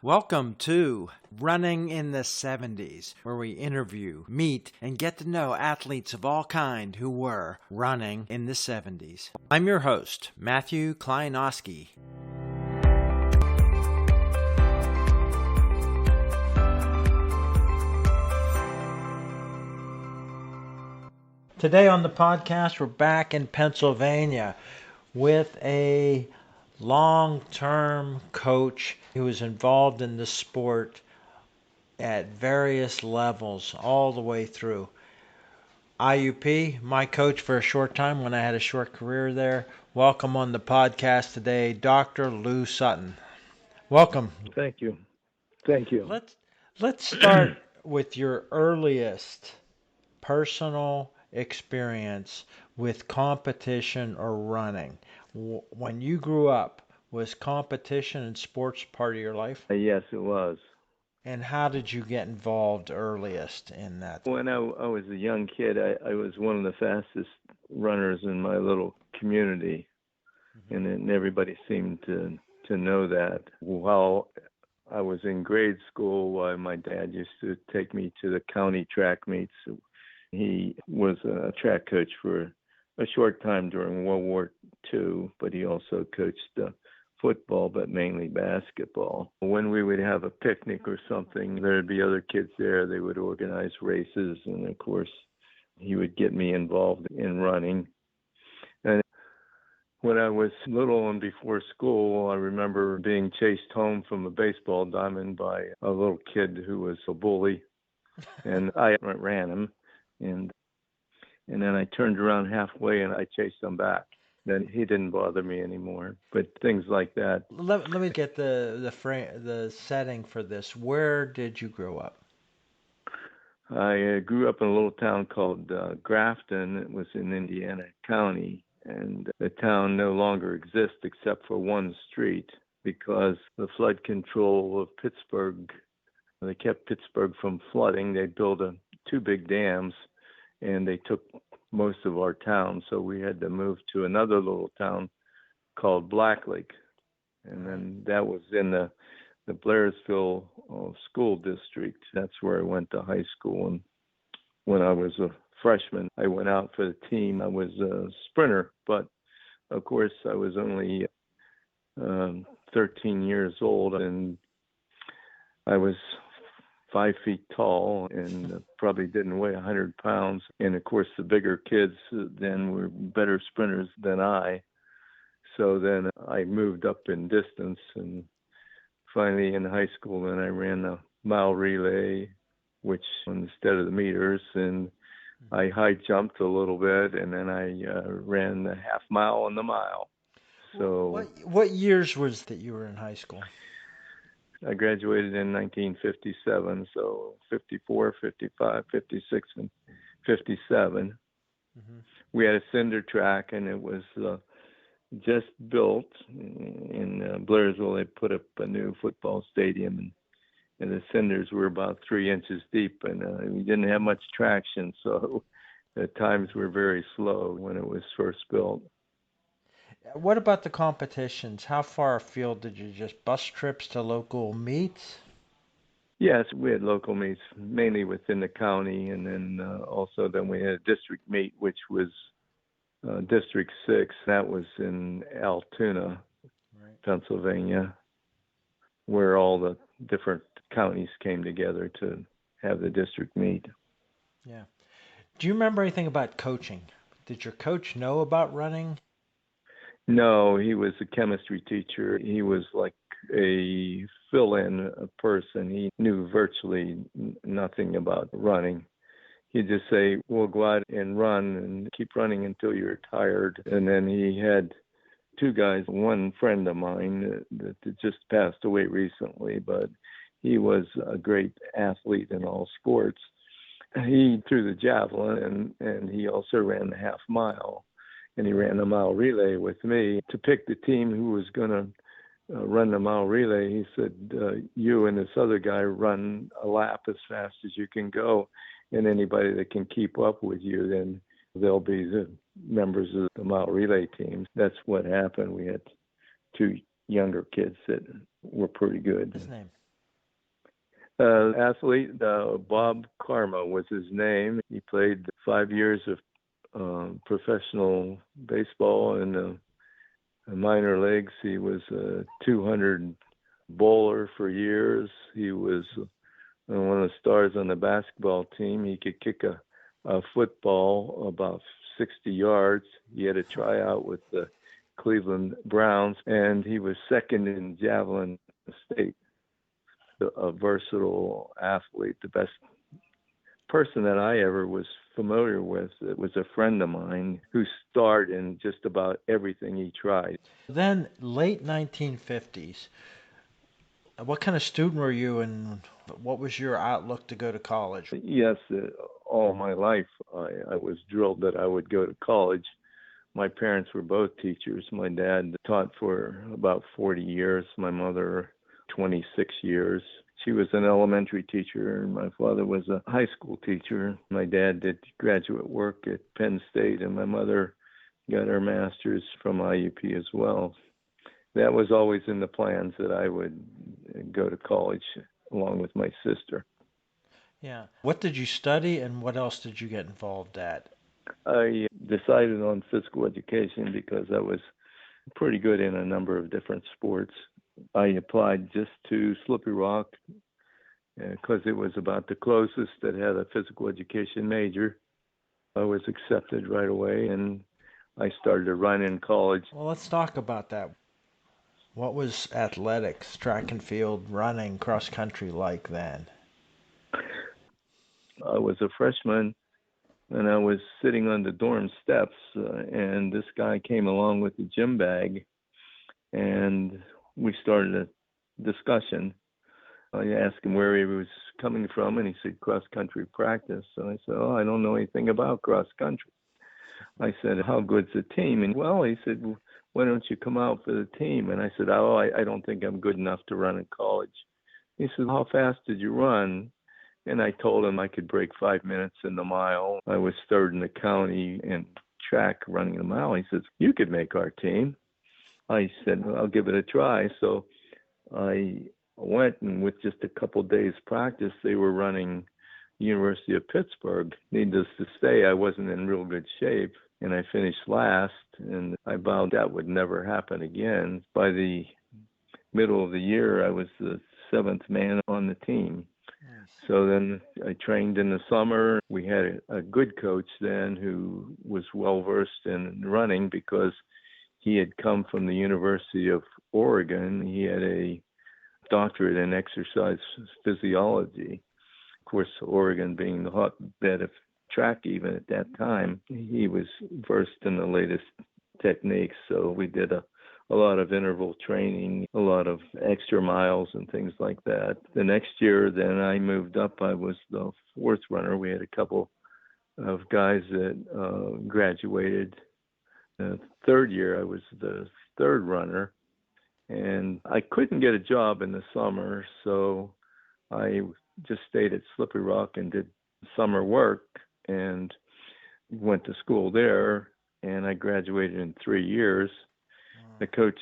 Welcome to Running in the 70s, where we interview, meet, and get to know athletes of all kind who were running in the 70s. I'm your host, Matthew Kleinowski. Today on the podcast, we're back in Pennsylvania with a long-term coach who was involved in the sport at various levels all the way through. IUP, my coach for a short time when I had a short career there. Welcome on the podcast today, Dr. Lou Sutton. Welcome. Thank you. Thank you. Let's start with your earliest personal experience with competition or running. When you grew up, was competition and sports part of your life? Yes, it was. And how did you get involved earliest in that? When I was a young kid, I was one of the fastest runners in my little community, and everybody seemed to know that. While I was in grade school, my dad used to take me to the county track meets. He was a track coach for a short time during World War II, but he also coached football, but mainly basketball. When we would have a picnic or something, there'd be other kids there. They would organize races, and of course, he would get me involved in running. And when I was little and before school, I remember being chased home from a baseball diamond by a little kid who was a bully, and I ran him. And then I turned around halfway and I chased him back. Then he didn't bother me anymore. But things like that. Let me get the setting for this. Where did you grow up? I grew up in a little town called Grafton. It was in Indiana County. And the town no longer exists except for one street because the flood control of Pittsburgh, they kept Pittsburgh from flooding. They built two big dams, and they took most of our town, so we had to move to another little town called Black Lake, and then that was in the Blairsville school district. That's where I went to high school. And when I was a freshman, I went out for the team. I was a sprinter, but of course I was only 13 years old, and I was 5 feet tall and probably didn't weigh 100 pounds. And of course, the bigger kids then were better sprinters than I. So then I moved up in distance, and finally in high school, then I ran the mile relay, which instead of the meters, and I high jumped a little bit, and then I ran the half mile and the mile. So what years was that you were in high school? I graduated in 1957, so 54, 55, 56, and 57. Mm-hmm. We had a cinder track, and it was just built in Blairsville. They put up a new football stadium, and the cinders were about 3 inches deep, and we didn't have much traction, so the times were very slow when it was first built. What about the competitions? How far afield did you just bus trips to local meets? Yes, we had local meets mainly within the county, and then also then we had a district meet, which was District 6. That was in Altoona, right, Pennsylvania, where all the different counties came together to have the district meet. Yeah. Do you remember anything about coaching? Did your coach know about running? No, he was a chemistry teacher. He was like a fill-in person. He knew virtually nothing about running. He'd just say, we'll go out and run and keep running until you're tired. And then he had two guys, one friend of mine that just passed away recently, but he was a great athlete in all sports. He threw the javelin, and he also ran the half mile. And he ran the mile relay with me. To pick the team who was going to run the mile relay, he said, you and this other guy run a lap as fast as you can go, and anybody that can keep up with you, then they'll be the members of the mile relay team. That's what happened. We had two younger kids that were pretty good. His name? Athlete, Bob Karma was his name. He played 5 years of professional baseball in the minor leagues. He was a 200 bowler for years. He was one of the stars on the basketball team. He could kick a football about 60 yards. He had a tryout with the Cleveland Browns, and he was second in javelin state. A versatile athlete, the best person that I ever was familiar with. It was a friend of mine who starred in just about everything he tried. Then, late 1950s, what kind of student were you, and what was your outlook to go to college? Yes, all my life I was drilled that I would go to college. My parents were both teachers. My dad taught for about 40 years, my mother 26 years. She was an elementary teacher, and my father was a high school teacher. My dad did graduate work at Penn State, and my mother got her master's from IUP as well. That was always in the plans that I would go to college along with my sister. Yeah. What did you study, and what else did you get involved at? I decided on physical education because I was pretty good in a number of different sports. I applied just to Slippery Rock because it was about the closest that had a physical education major. I was accepted right away, and I started to run in college. Well, let's talk about that. What was athletics, track and field, running, cross country like then? I was a freshman, and I was sitting on the dorm steps, and this guy came along with the gym bag, and we started a discussion. I asked him where he was coming from, and he said cross country practice. So I said, "Oh, I don't know anything about cross country." I said, "How good's the team?" And well, he said, "Well, why don't you come out for the team?" And I said, "Oh, I don't think I'm good enough to run in college." He said, "How fast did you run?" And I told him I could break 5 minutes in the mile. I was third in the county in track running a mile. He says, "You could make our team." I said, "Well, I'll give it a try." So I went, and with just a couple days practice, they were running University of Pittsburgh. Needless to say, I wasn't in real good shape, and I finished last, and I vowed that would never happen again. By the middle of the year, I was the seventh man on the team. Nice. So then I trained in the summer. We had a good coach then who was well versed in running because he had come from the University of Oregon. He had a doctorate in exercise physiology. Of course, Oregon being the hotbed of track even at that time, he was versed in the latest techniques. So we did a lot of interval training, a lot of extra miles and things like that. The next year, then I moved up. I was the fourth runner. We had a couple of guys that graduated. The third year, I was the third runner. And I couldn't get a job in the summer, so I just stayed at Slippery Rock and did summer work and went to school there. And I graduated in 3 years. The coach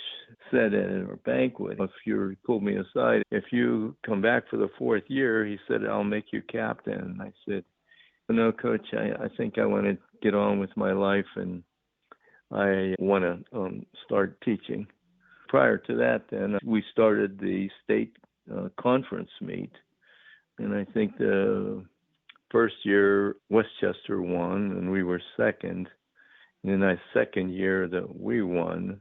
said at a banquet, if you pulled me aside, if you come back for the fourth year, he said, "I'll make you captain." And I said, "No, coach, I think I want to get on with my life, and I want to start teaching." Prior to that, then, we started the state conference meet. And I think the first year, Westchester won, and we were second. And in the second year that we won,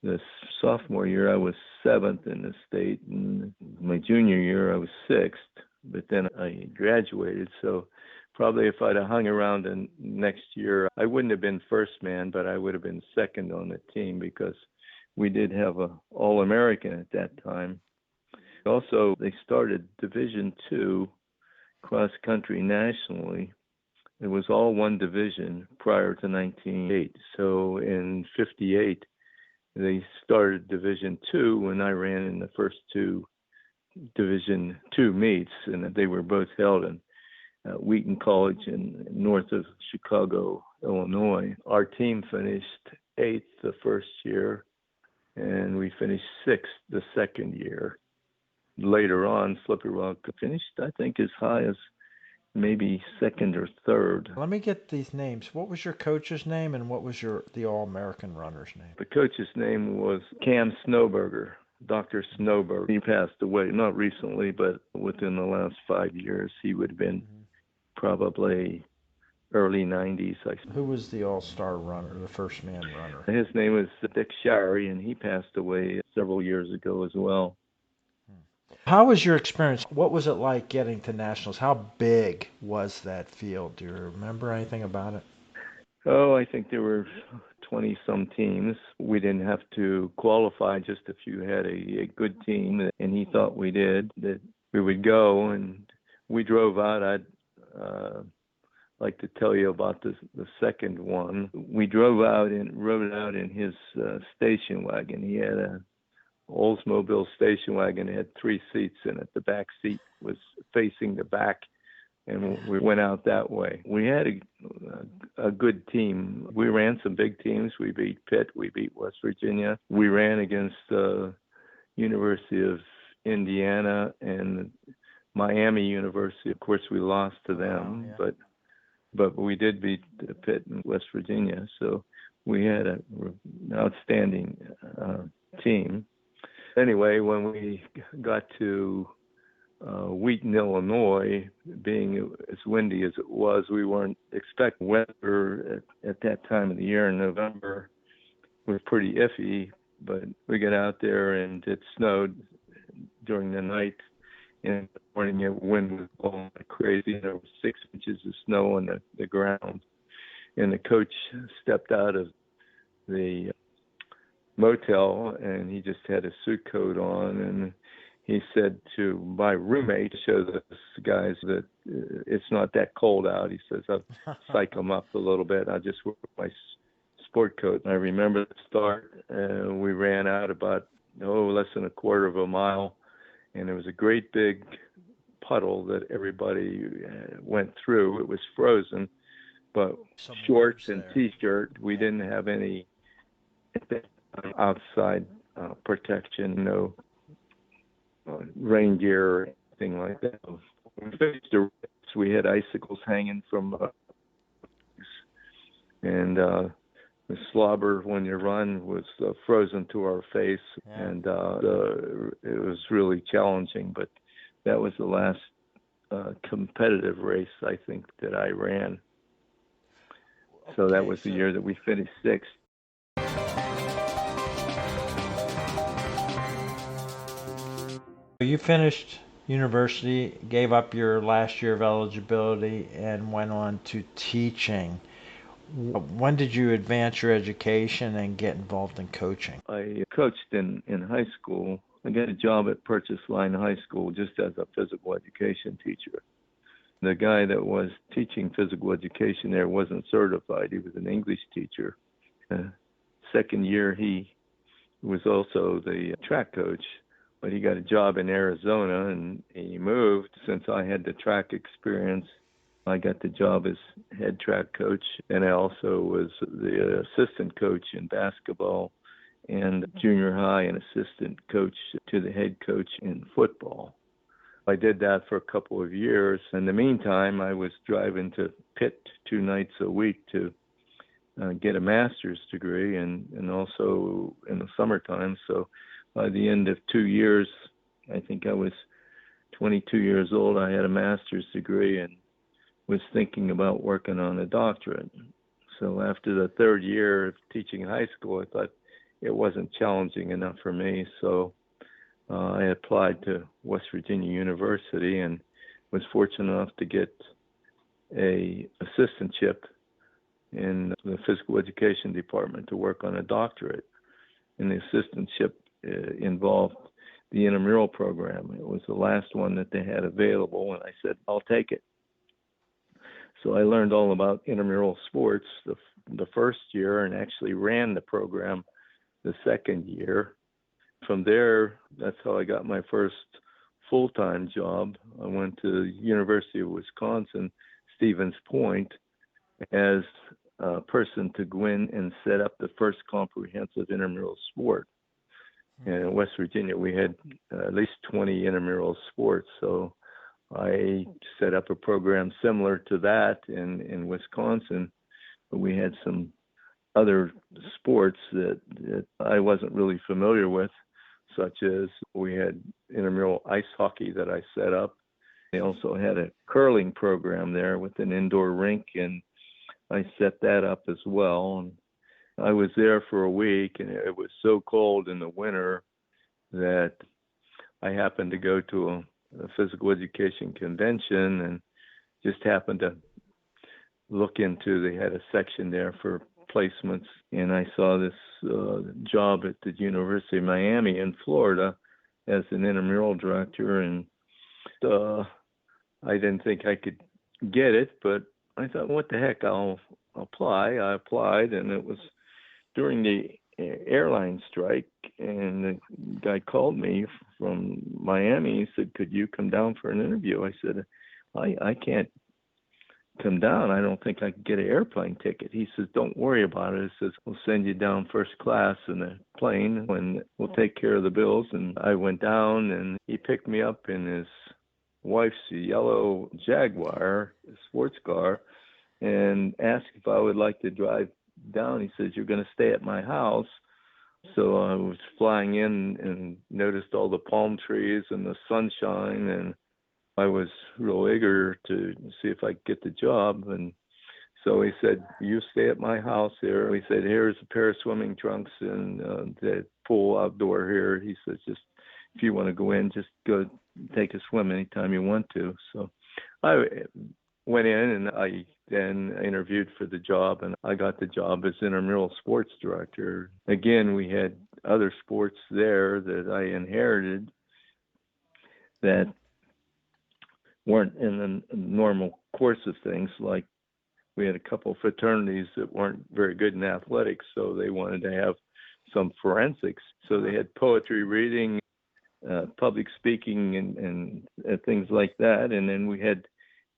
the sophomore year, I was seventh in the state. And my junior year, I was sixth. But then I graduated. So probably if I'd have hung around the next year, I wouldn't have been first man, but I would have been second on the team because we did have a All-American at that time. Also, they started Division II cross country nationally. It was all one division prior to 1908. So in 58, they started Division II when I ran in the first two Division II meets, and they were both held in Wheaton College in north of Chicago, Illinois. Our team finished eighth the first year, and we finished sixth the second year. later on, Slippery Rock finished, I think, as high as maybe second or third. Let me get these names. What was your coach's name, and what was the All-American runner's name? The coach's name was Cam Snowberger, Dr. Snowberger. He passed away, not recently, but within the last 5 years. He would have been probably early 90s. Who was the all-star runner, the first man runner? His name was Dick Shirey, and he passed away several years ago as well. How was your experience? What was it like getting to nationals? How big was that field? Do you remember anything about it? Oh, I think there were 20-some teams. We didn't have to qualify, just if you had a good team, and he thought we did, that we would go, and we drove out. I'd like to tell you about the second one. We drove out and rode out in his station wagon. He had a Oldsmobile station wagon. It had 3 seats in it. The back seat was facing the back, and we went out that way. We had a good team. We ran some big teams. We beat Pitt. We beat West Virginia. We ran against the University of Indiana and Miami University. Of course, we lost to them, but we did beat Pitt and West Virginia. So we had an outstanding team. Anyway, when we got to Wheaton, Illinois, being as windy as it was, we weren't expecting weather at that time of the year. In November was pretty iffy, but we got out there and it snowed during the night. In the morning, the wind was blowing like crazy. There was 6 inches of snow on the ground. And the coach stepped out of the motel, and he just had a suit coat on. And he said to my roommate, show the guys that it's not that cold out. He says, I'll psych them up a little bit. I just wear my sport coat. And I remember the start. We ran out about, less than a quarter of a mile. And there was a great big puddle that everybody went through. It was frozen, but shorts and T-shirt, we didn't have any outside protection, no rain gear or anything like that. We had icicles hanging from and the slobber when you run was frozen to our face, and it was really challenging. But that was the last competitive race I think that I ran. So that was the year that we finished 6th. You finished university, gave up your last year of eligibility, and went on to teaching. When did you advance your education and get involved in coaching? I coached in high school. I got a job at Purchase Line High School just as a physical education teacher. The guy that was teaching physical education there wasn't certified. He was an English teacher. Second year, he was also the track coach, but he got a job in Arizona, and he moved. Since I had the track experience, I got the job as head track coach, and I also was the assistant coach in basketball and junior high, and assistant coach to the head coach in football. I did that for a couple of years. In the meantime, I was driving to Pitt 2 nights a week to get a master's degree, and also in the summertime. So by the end of 2 years, I think I was 22 years old, I had a master's degree and was thinking about working on a doctorate. So after the 3rd year of teaching high school, I thought it wasn't challenging enough for me. So I applied to West Virginia University and was fortunate enough to get a assistantship in the physical education department to work on a doctorate. And the assistantship involved the intramural program. It was the last one that they had available, and I said, I'll take it. So I learned all about intramural sports the first year, and actually ran the program the second year. From there, that's how I got my first full-time job. I went to the University of Wisconsin, Stevens Point, as a person to go in and set up the first comprehensive intramural sport. And in West Virginia, we had at least 20 intramural sports. So I set up a program similar to that in Wisconsin. But we had some other sports that I wasn't really familiar with, such as we had intramural ice hockey that I set up. They also had a curling program there with an indoor rink, and I set that up as well. And I was there for a week, and it was so cold in the winter that I happened to go to a physical education convention and just happened to look into, they had a section there for placements, and I saw this job at the University of Miami in Florida as an intramural director, and I didn't think I could get it, but I thought, what the heck, I'll apply. I applied, and it was during the airline strike, and the guy called me from Miami. He said, could you come down for an interview? I said, I can't come down. I don't think I can get an airplane ticket. He says, don't worry about it. He says, we'll send you down first class in a plane, and we'll take care of the bills. And I went down, and he picked me up in his wife's yellow Jaguar sports car and asked if I would like to drive down. He says, you're going to stay at my house. So I was flying in and noticed all the palm trees and the sunshine, and I was real eager to see if I could get the job. And so he said, you stay at my house here. He said, here's a pair of swimming trunks and the pool outdoor here. He says, just if you want to go in, just go take a swim anytime you want to. So I went in, and I then interviewed for the job, and I got the job as intramural sports director. Again, we had other sports there that I inherited that weren't in the normal course of things. Like we had a couple of fraternities that weren't very good in athletics, so they wanted to have some forensics. So they had poetry reading, public speaking, and things like that. And then we had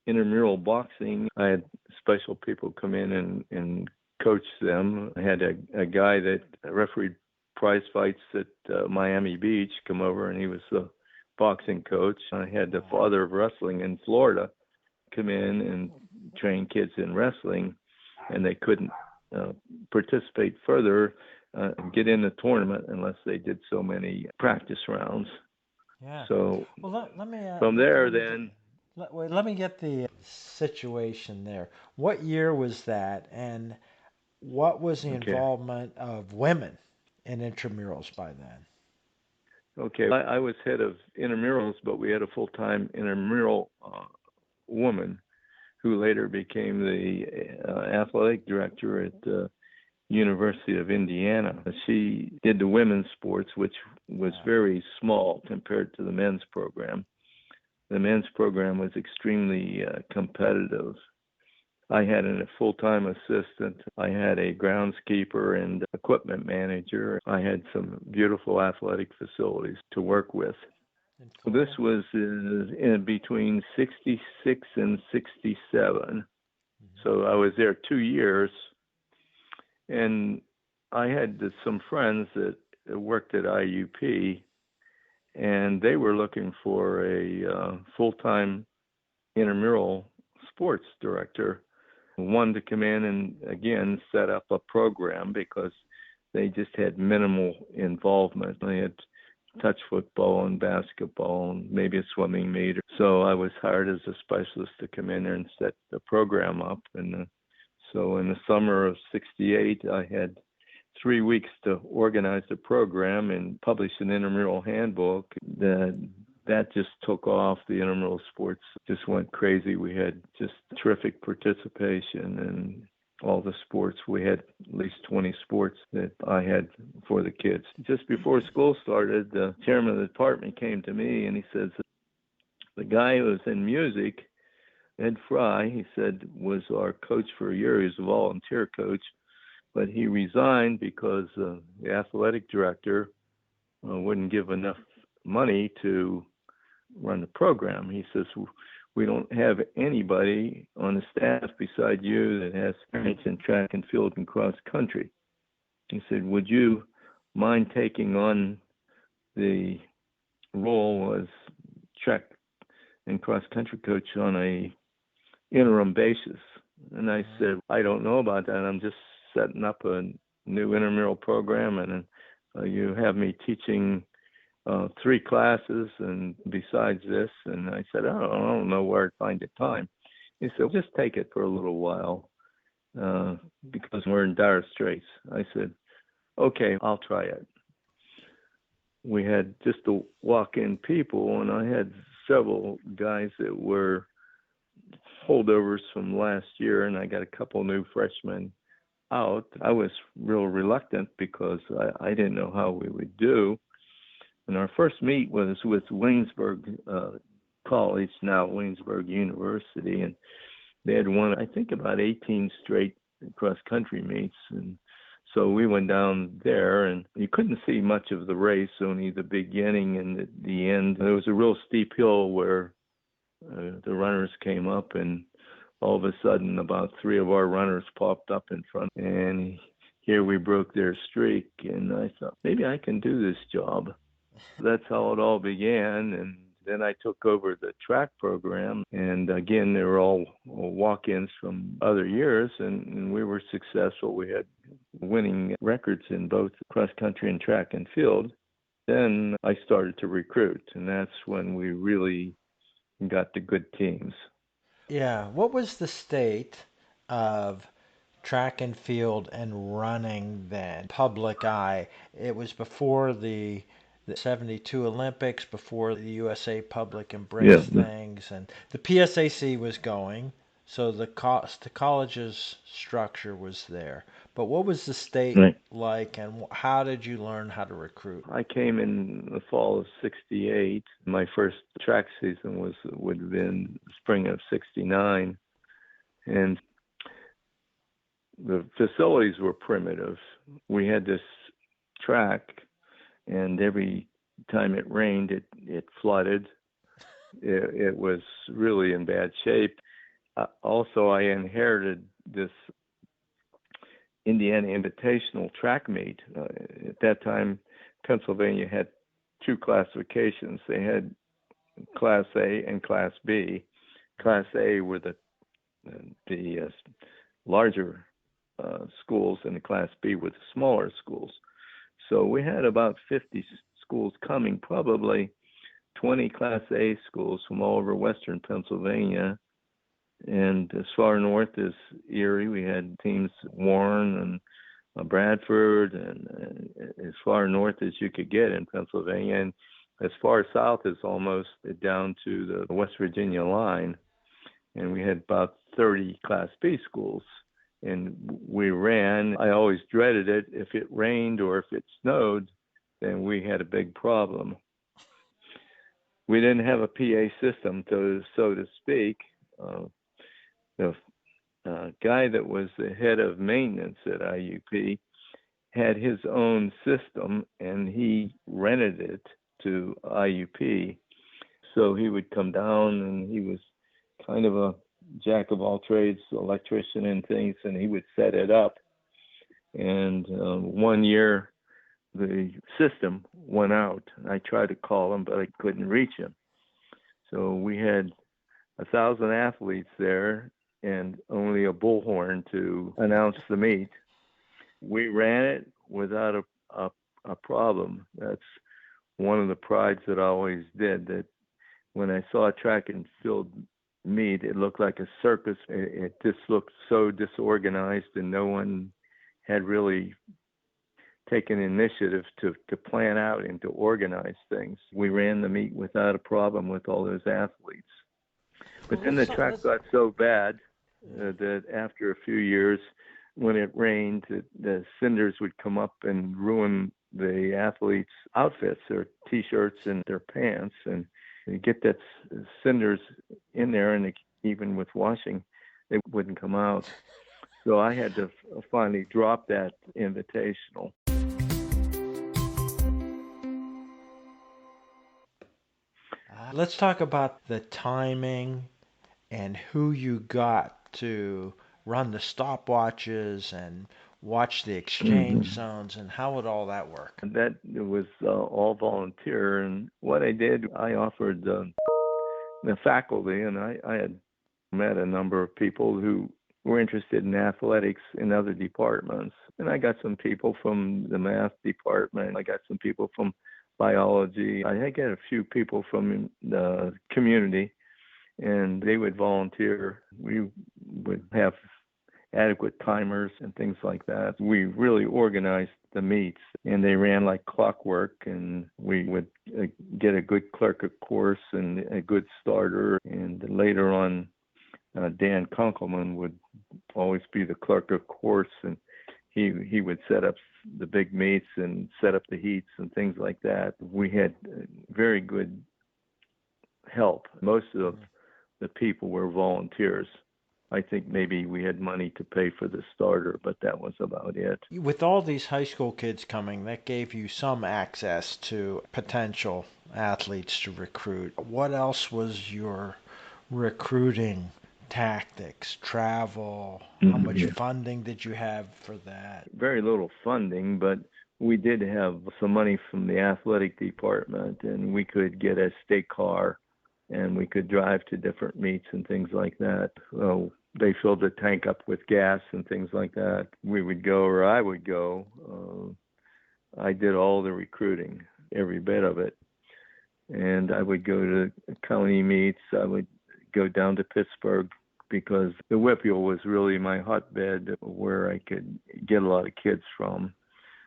intramural boxing. I had special people come in and coach them. I had a guy that refereed prize fights at Miami Beach come over, and he was the boxing coach. I had the father of wrestling in Florida come in and train kids in wrestling, and they couldn't participate further, get in the tournament unless they did so many practice rounds. Yeah. So well, let me from there then. Let me get the situation there. What year was that, and what was the Okay. involvement of women in intramurals by then? Okay, I was head of intramurals, but we had a full-time intramural woman who later became the athletic director at the University of Indiana. She did the women's sports, which was very small compared to the men's program. The men's program was extremely competitive. I had a full-time assistant. I had a groundskeeper and equipment manager. I had some beautiful athletic facilities to work with. This was in between 66 and 67. Mm-hmm. So I was there 2 years. And I had some friends that worked at IUP, and they were looking for a full-time intramural sports director, one to come in and, again, set up a program because they just had minimal involvement. They had touch football and basketball and maybe a swimming meet. So I was hired as a specialist to come in there and set the program up. And so in the summer of 68, I had 3 weeks to organize the program and publish an intramural handbook. That just took off. The intramural sports just went crazy. We had just terrific participation in all the sports. We had at least 20 sports that I had for the kids. Just before school started, the chairman of the department came to me and he says, the guy who was in music, Ed Fry, he said, was our coach for a year. He was a volunteer coach, but he resigned because the athletic director wouldn't give enough money to run the program. He says, we don't have anybody on the staff beside you that has experience in track and field and cross country. He said, would you mind taking on the role was track and cross country coach on a interim basis. And I said, I don't know about that. I'm just setting up a new intramural program, and you have me teaching 3 classes and besides this. And I said, I don't know where to find the time. He said, just take it for a little while because we're in dire straits. I said, okay, I'll try it. We had just the walk-in people, and I had several guys that were holdovers from last year, and I got a couple new freshmen out. I was real reluctant because I didn't know how we would do. And our first meet was with Waynesburg College, now Waynesburg University, and they had won, I think, about 18 straight cross-country meets. And so we went down there, and you couldn't see much of the race, only the beginning and the end. There was a real steep hill where the runners came up, and all of a sudden about 3 of our runners popped up in front, and here we broke their streak. And I thought, maybe I can do this job. That's how it all began. And then I took over the track program, and again, they were all walk-ins from other years, and we were successful. We had winning records in both cross-country and track and field. Then I started to recruit, and that's when we really got the good teams. Yeah. What was the state of track and field and running then? Public eye. It was before the 72 Olympics, before the USA Public Yeah. embraced things, and the PSAC was going, so the college's structure was there. But what was the state Right. like, and how did you learn how to recruit? I came in the fall of '68. My first track season would have been spring of '69, and the facilities were primitive. We had this track, and every time it rained, it flooded. It was really in bad shape. Also, I inherited this Indiana Invitational track meet. At that time, Pennsylvania had 2 classifications. They had Class A and Class B. Class A were the larger schools, and the Class B were the smaller schools. So we had about 50 schools coming, probably 20 Class A schools from all over western Pennsylvania. And as far north as Erie, we had teams Warren and Bradford, and as far north as you could get in Pennsylvania, and as far south as almost down to the West Virginia line. And we had about 30 Class B schools. And we ran. I always dreaded it. If it rained or if it snowed, then we had a big problem. We didn't have a PA system, so to speak. The guy that was the head of maintenance at IUP had his own system, and he rented it to IUP. So he would come down, and he was kind of a jack of all trades, electrician and things, and he would set it up. And one year, the system went out. I tried to call him, but I couldn't reach him. So we had 1,000 athletes there and only a bullhorn to announce the meet. We ran it without a problem. That's one of the prides that I always did, that when I saw a track and field meet, it looked like a circus. It just looked so disorganized, and no one had really taken initiative to plan out and to organize things. We ran the meet without a problem with all those athletes. But then the track got so bad that after a few years, when it rained, the cinders would come up and ruin the athletes' outfits, their T-shirts and their pants. And you get that cinders in there, and even with washing, they wouldn't come out. So I had to finally drop that invitational. Let's talk about the timing and who you got to run the stopwatches and watch the exchange Hmm. zones, and how would all that work? That was all volunteer, and what I did, I offered the faculty, and I had met a number of people who were interested in athletics in other departments. And I got some people from the math department. I got some people from biology. I got a few people from the community, and they would volunteer. We would have adequate timers and things like that. We really organized the meets, and they ran like clockwork, and we would get a good clerk of course and a good starter. And later on, Dan Kunkelman would always be the clerk of course, and he would set up the big meets and set up the heats and things like that. We had very good help. Most of the people were volunteers. I think maybe we had money to pay for the starter, but that was about it. With all these high school kids coming, that gave you some access to potential athletes to recruit. What else was your recruiting tactics, travel? How much Mhm. funding did you have for that? Very little funding, but we did have some money from the athletic department, and we could get a state car, and we could drive to different meets and things like that. They filled the tank up with gas and things like that. We would go, or I would go. I did all the recruiting, every bit of it. And I would go to county meets. I would go down to Pittsburgh because the Whippeal was really my hotbed where I could get a lot of kids from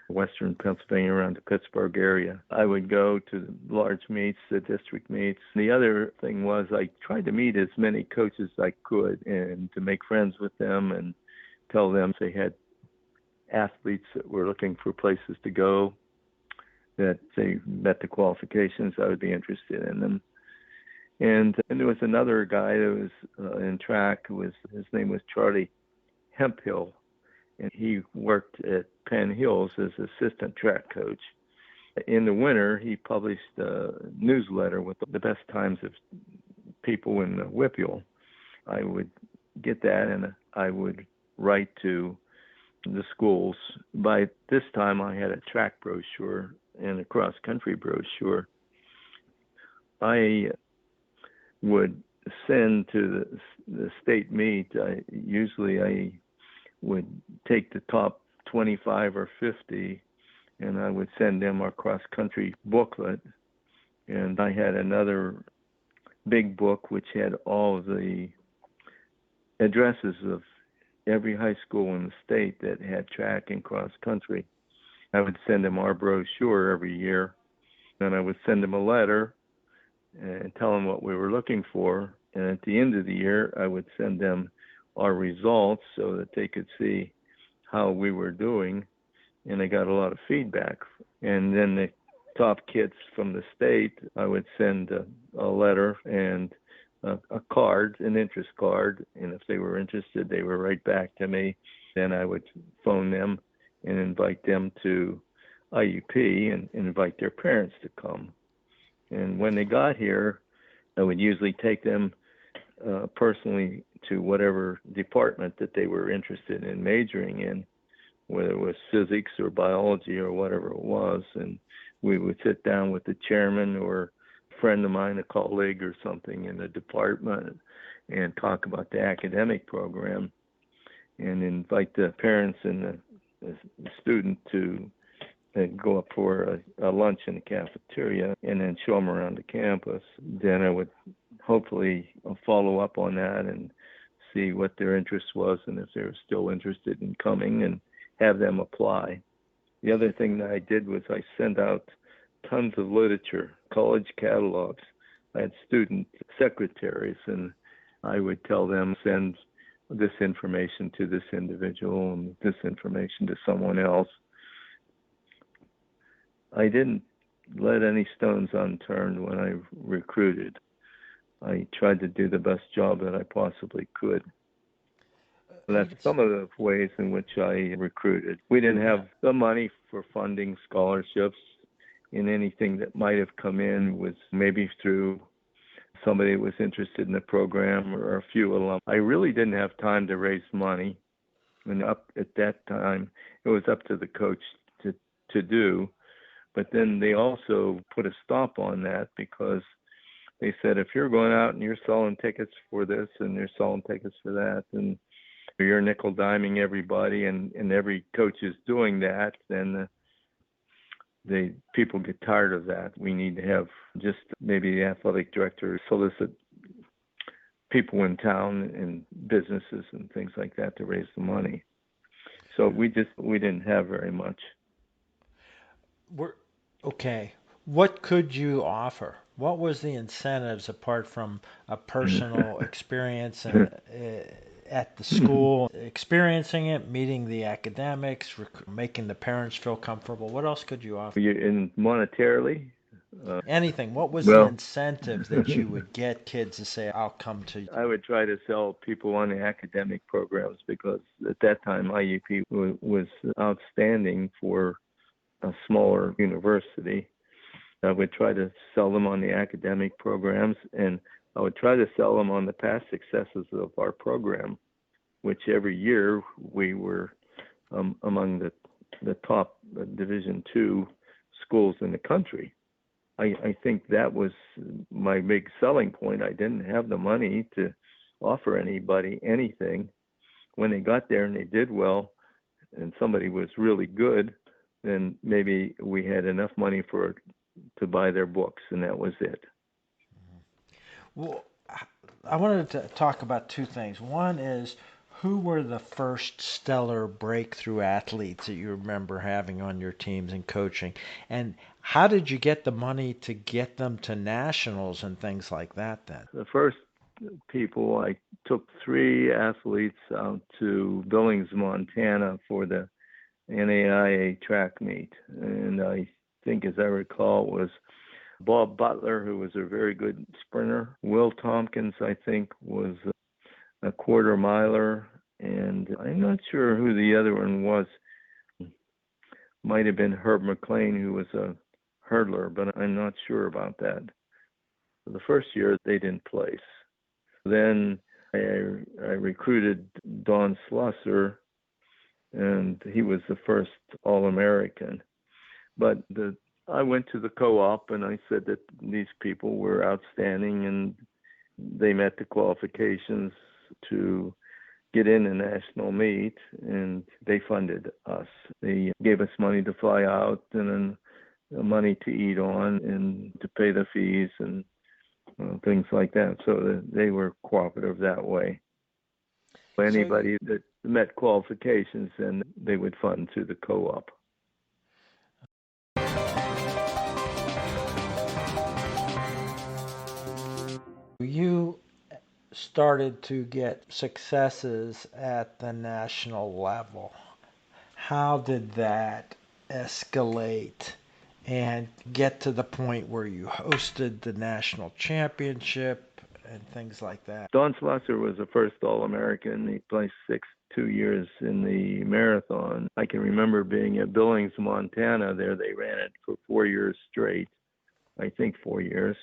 Western Pennsylvania around the Pittsburgh area. I would go to the large meets, the district meets. The other thing was I tried to meet as many coaches as I could and to make friends with them and tell them they had athletes that were looking for places to go, that they met the qualifications, I would be interested in them. And there was another guy that was in track. His name was Charlie Hemphill, and he worked at Penn Hills as assistant track coach. In the winter, he published a newsletter with the best times of people in the Whippeal. I would get that, and I would write to the schools. By this time, I had a track brochure and a cross-country brochure. I would send to the state meet. Usually I would take the top 25 or 50, and I would send them our cross-country booklet. And I had another big book which had all of the addresses of every high school in the state that had track and cross-country. I would send them our brochure every year, and I would send them a letter and tell them what we were looking for. And at the end of the year, I would send them our results so that they could see how we were doing. And I got a lot of feedback. And then the top kids from the state, I would send a letter and a card, an interest card. And if they were interested, they were right back to me. Then I would phone them and invite them to IUP and invite their parents to come. And when they got here, I would usually take them personally to whatever department that they were interested in majoring in, whether it was physics or biology or whatever it was. And we would sit down with the chairman or a friend of mine, a colleague or something in the department, and talk about the academic program and invite the parents and the student to go up for a lunch in the cafeteria and then show them around the campus. Then I would hopefully follow up on that and see what their interest was and if they were still interested in coming and have them apply. The other thing that I did was I sent out tons of literature, college catalogs. I had student secretaries, and I would tell them, send this information to this individual and this information to someone else. I didn't let any stones unturned when I recruited. I tried to do the best job that I possibly could. That's some of the ways in which I recruited. We didn't have the money for funding scholarships, and anything that might have come in was maybe through somebody that was interested in the program or a few alum. I really didn't have time to raise money. And up at that time, it was up to the coach to do. But then they also put a stop on that because they said, if you're going out and you're selling tickets for this and you're selling tickets for that, and you're nickel diming everybody, and every coach is doing that, then the people get tired of that. We need to have just maybe the athletic director solicit people in town and businesses and things like that to raise the money. So we didn't have very much. Okay. What could you offer? What was the incentives apart from a personal experience and at the school, experiencing it, meeting the academics, making the parents feel comfortable? What else could you offer? In monetarily? Anything. What was the Well, incentive that you would get kids to say, I'll come to you? I would try to sell people on the academic programs because at that time IUP was outstanding for a smaller university. I would try to sell them on the academic programs, and I would try to sell them on the past successes of our program, which every year we were among the top Division II schools in the country. I think that was my big selling point. I didn't have the money to offer anybody anything. When they got there and they did well, and somebody was really good, then maybe we had enough money to buy their books, and that was it. Well, I wanted to talk about two things. One is, who were the first stellar breakthrough athletes that you remember having on your teams and coaching? And how did you get the money to get them to nationals and things like that then? The first people, I took 3 athletes out to Billings, Montana for the NAIA track meet. And I think, as I recall, it was Bob Butler, who was a very good sprinter. Will Tompkins, I think, was a quarter miler. And I'm not sure who the other one was. Might have been Herb McLean, who was a hurdler, but I'm not sure about that. The first year, they didn't place. Then I recruited Don Slusser, and he was the first All-American. But I went to the co-op and I said that these people were outstanding and they met the qualifications to get in a national meet, and they funded us. They gave us money to fly out and then money to eat on and to pay the fees and things like that. So they were cooperative that way. Anybody that met qualifications, then they would fund through the co-op. You started to get successes at the national level. How did that escalate and get to the point where you hosted the national championship and things like that? Don Slusser was the first All-American. He placed 6th 2 years in the marathon. I can remember being at Billings, Montana. There they ran it for 4 years straight, I think 4 years.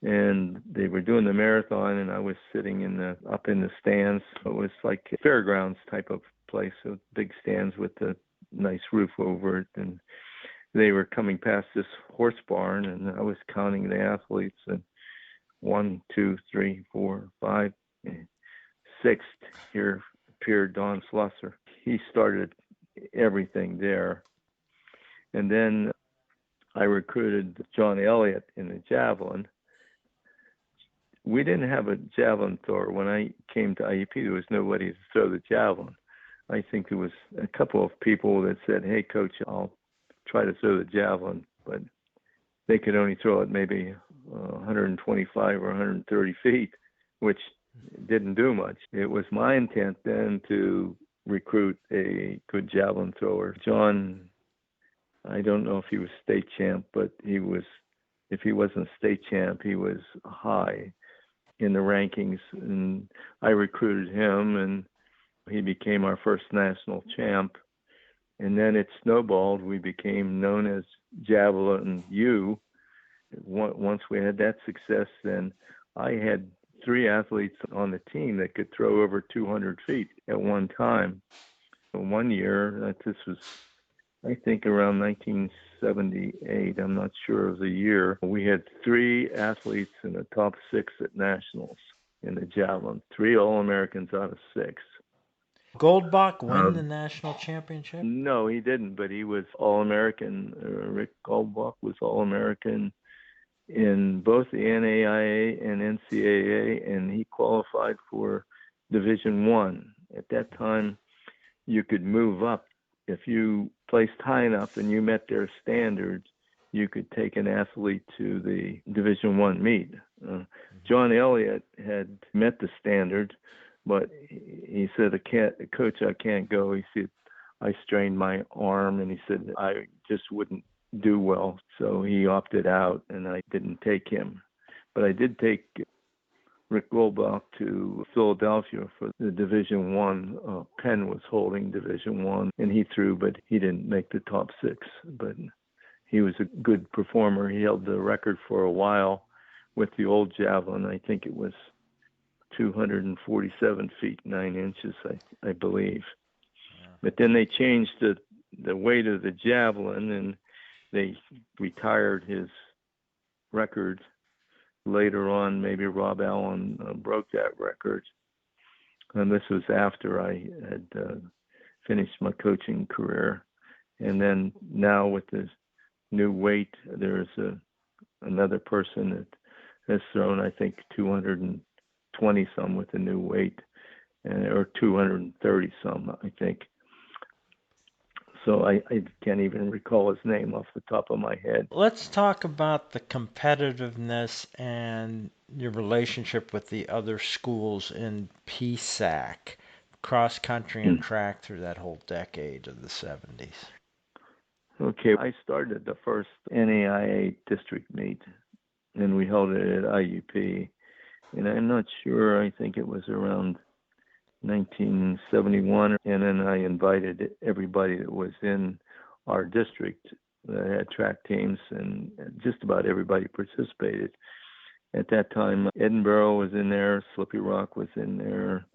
And they were doing the marathon, and I was sitting up in the stands. It was like a fairgrounds type of place, so big stands with a nice roof over it. And they were coming past this horse barn, and I was counting the athletes. And 1, 2, 3, 4, 5, 6th, here appeared Don Slusser. He started everything there. And then I recruited John Elliott in the javelin. We didn't have a javelin thrower. When I came to IUP, there was nobody to throw the javelin. I think there was a couple of people that said, hey, coach, I'll try to throw the javelin. But they could only throw it maybe 125 or 130 feet, which didn't do much. It was my intent then to recruit a good javelin thrower. John, I don't know if he was state champ, but if he wasn't state champ, he was high in the rankings. And I recruited him, and he became our first national champ. And then it snowballed. We became known as Javelin U. Once we had that success, then I had 3 athletes on the team that could throw over 200 feet at one time. One year, this was, I think, around 1978. I'm not sure of the year. We had 3 athletes in the top 6 at nationals in the javelin. 3 All-Americans out of 6. Goldbach win the national championship? No, he didn't, but he was All-American. Rick Goldbach was All-American in both the NAIA and NCAA, and he qualified for Division One. At that time, you could move up. If you placed high enough and you met their standards, you could take an athlete to the Division One meet. John Elliott had met the standard, but he said, "Coach, I can't go." He said, "I strained my arm," and he said, "I just wouldn't do well." So he opted out, and I didn't take him. But I did take Rick Goldbach to Philadelphia for the Division One. Penn was holding Division One, and he threw, but he didn't make the top 6. But he was a good performer. He held the record for a while with the old javelin. I think it was 247 feet 9 inches, I believe. Yeah. But then they changed the weight of the javelin, and they retired his record. Later on, maybe Rob Allen broke that record. And this was after I had finished my coaching career. And then now with this new weight, there's another person that has thrown, I think, 220 some with the new weight, or 230 some, I think. So I can't even recall his name off the top of my head. Let's talk about the competitiveness and your relationship with the other schools in PSAC, cross country and track, through that whole decade of the 70s. Okay, I started the first NAIA district meet, and we held it at IUP. And I'm not sure, I think it was around 1971, and then I invited everybody that was in our district that had track teams, and just about everybody participated. At that time, Edinburgh was in there, Slippery Rock was in there,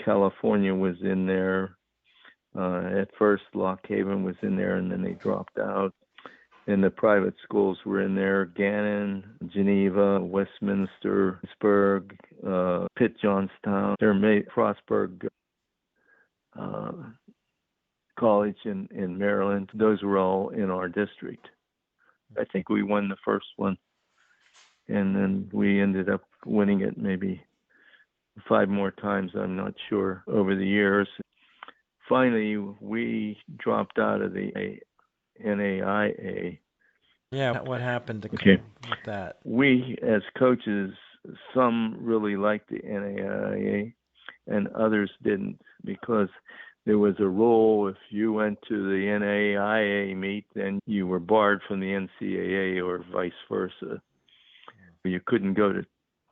California was in there. At first, Lock Haven was in there, and then they dropped out. And the private schools were in there: Gannon, Geneva, Westminster, Pittsburgh, Pitt Johnstown, Frostburg College in Maryland. Those were all in our district. I think we won the first one, and then we ended up winning it maybe 5 more times, I'm not sure, over the years. Finally, we dropped out of the NAIA. Yeah, what happened with that? We, as coaches, some really liked the NAIA and others didn't, because there was a rule: if you went to the NAIA meet, then you were barred from the NCAA, or vice versa. You couldn't go to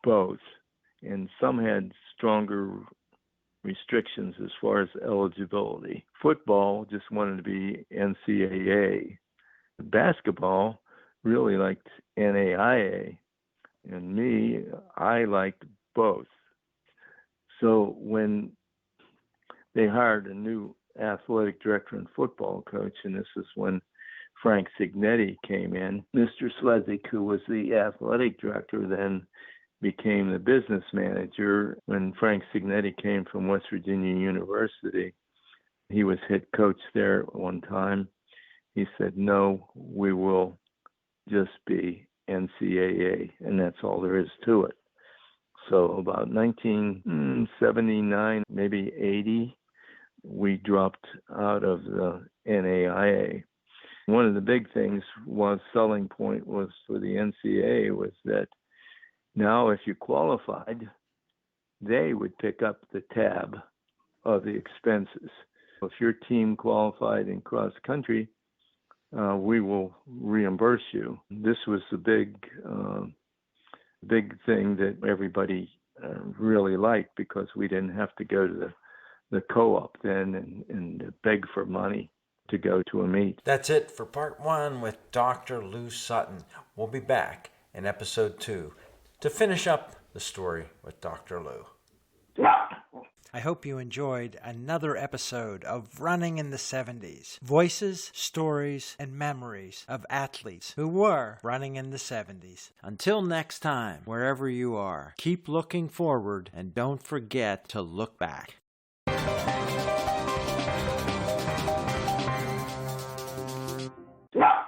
both. And some had stronger restrictions as far as eligibility. Football just wanted to be NCAA. Basketball really liked NAIA, and me, I liked both. So when they hired a new athletic director and football coach, and this is when Frank Signetti came in, Mr. Slezak, who was the athletic director, then became the business manager. When Frank Signetti came from West Virginia University, he was head coach there at one time. He said, "No, we will just be NCAA, and that's all there is to it." So about 1979, maybe 80, we dropped out of the NAIA. One of the big things selling point was for the NCAA was that now if you qualified, they would pick up the tab of the expenses. If your team qualified in cross country, we will reimburse you. This was the big thing that everybody really liked, because we didn't have to go to the co-op then and beg for money to go to a meet. That's it for part 1 with Dr. Lou Sutton. We'll be back in episode 2 to finish up the story with Dr. Lou. I hope you enjoyed another episode of Running in the 70s. Voices, stories, and memories of athletes who were running in the 70s. Until next time, wherever you are, keep looking forward and don't forget to look back. Yeah.